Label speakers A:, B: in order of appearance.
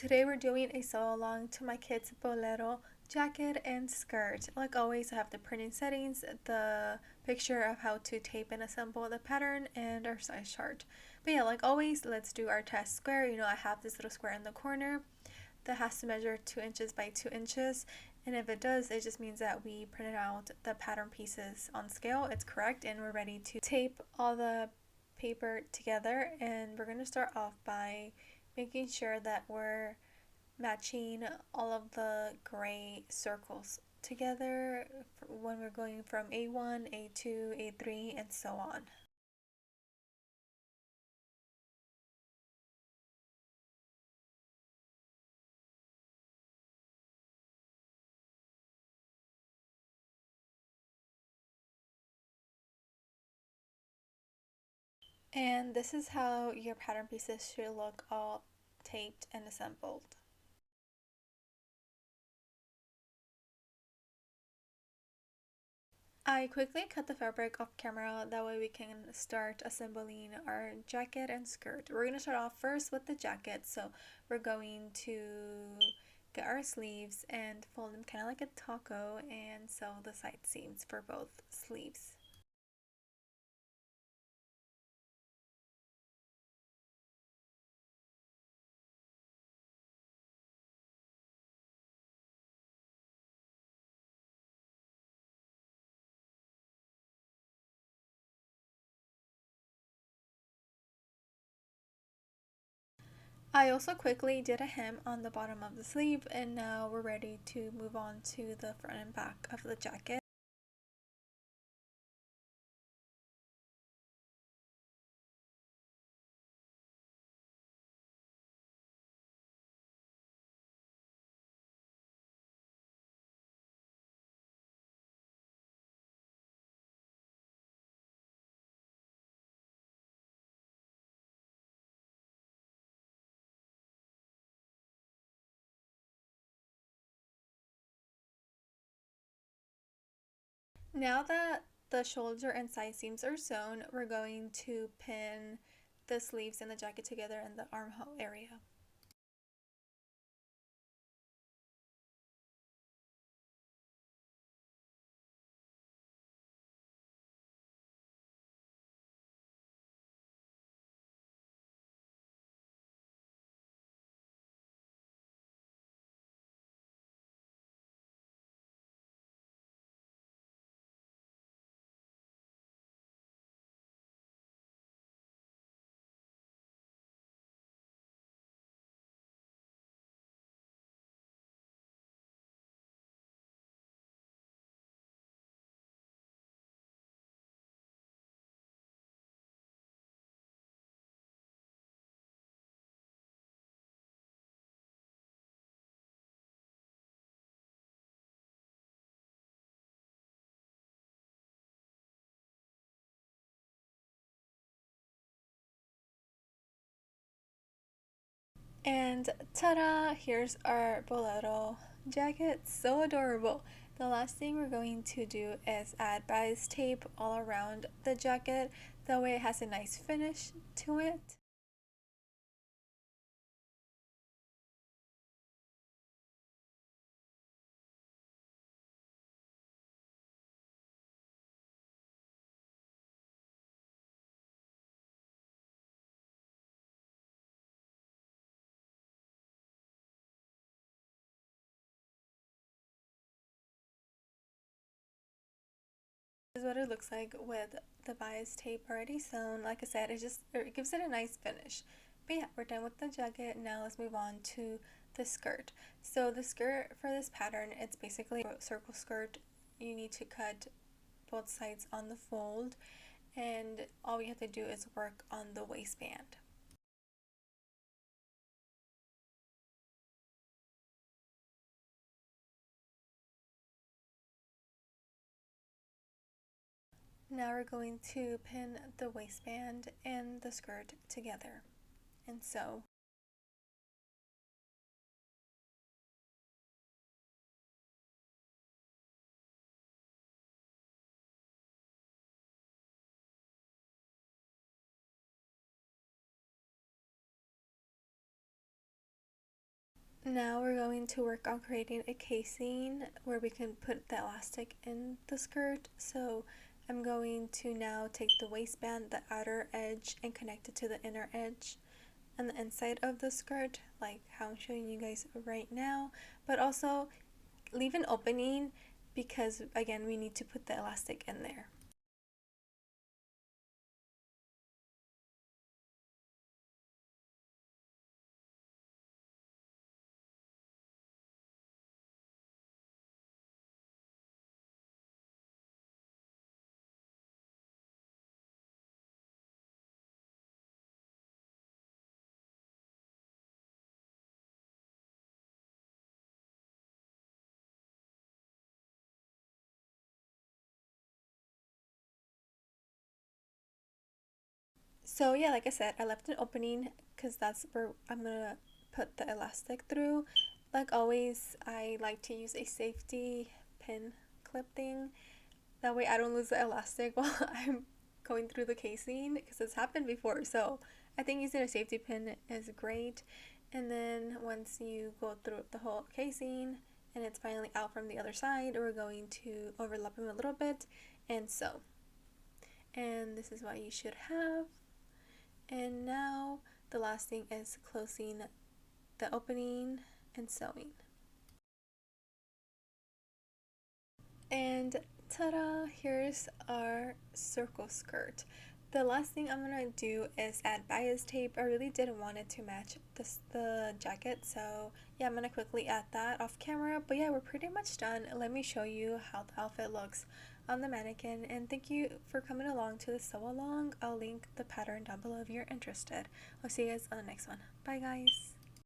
A: Today we're doing a sew along to my kids' Bolero jacket and skirt. Like always, I have the printing settings, the picture of how to tape and assemble the pattern, and our size chart. But yeah, like always, let's do our test square. I have this little square in the corner that has to measure 2 inches by 2 inches. And if it does, it just means that we printed out the pattern pieces on scale. It's correct, and we're ready to tape all the paper together. And we're going to start off by making sure that we're matching all of the gray circles together when we're going from A1, A2, A3, and so on. And this is how your pattern pieces should look all taped and assembled. I quickly cut the fabric off camera, that way we can start assembling our jacket and skirt. We're going to start off first with the jacket, so we're going to get our sleeves and fold them kind of like a taco and sew the side seams for both sleeves. I also quickly did a hem on the bottom of the sleeve, and now we're ready to move on to the front and back of the jacket. Now that the shoulder and side seams are sewn, we're going to pin the sleeves and the jacket together in the armhole area. And ta-da! Here's our Bolero jacket. So adorable. The last thing we're going to do is add bias tape all around the jacket. That way it has a nice finish to it. This is what it looks like with the bias tape already sewn. Like I said, it gives it a nice finish. But yeah, we're done with the jacket. Now let's move on to the skirt. So the skirt for this pattern, it's basically a circle skirt. You need to cut both sides on the fold, and all we have to do is work on the waistband. Now we're going to pin the waistband and the skirt together and sew. Now we're going to work on creating a casing where we can put the elastic in the skirt. So I'm going to now take the waistband, the outer edge, and connect it to the inner edge on the inside of the skirt, like how I'm showing you guys right now, but also leave an opening because again we need to put the elastic in there. So yeah, like I said, I left an opening because that's where I'm gonna put the elastic through. Like always, I like to use a safety pin clip thing. That way I don't lose the elastic while I'm going through the casing because it's happened before. So I think using a safety pin is great. And then once you go through the whole casing and it's finally out from the other side, we're going to overlap them a little bit and sew. And this is what you should have. And now the last thing is closing the opening and sewing. And ta-da! Here's our circle skirt. The last thing I'm gonna do is add bias tape. I really didn't want it to match the jacket, so yeah, I'm gonna quickly add that off camera. But yeah, we're pretty much done. Let me show you how the outfit looks on the mannequin. And thank you for coming along to the sew along. I'll link the pattern down below if you're interested. I'll see you guys on the next one. Bye guys.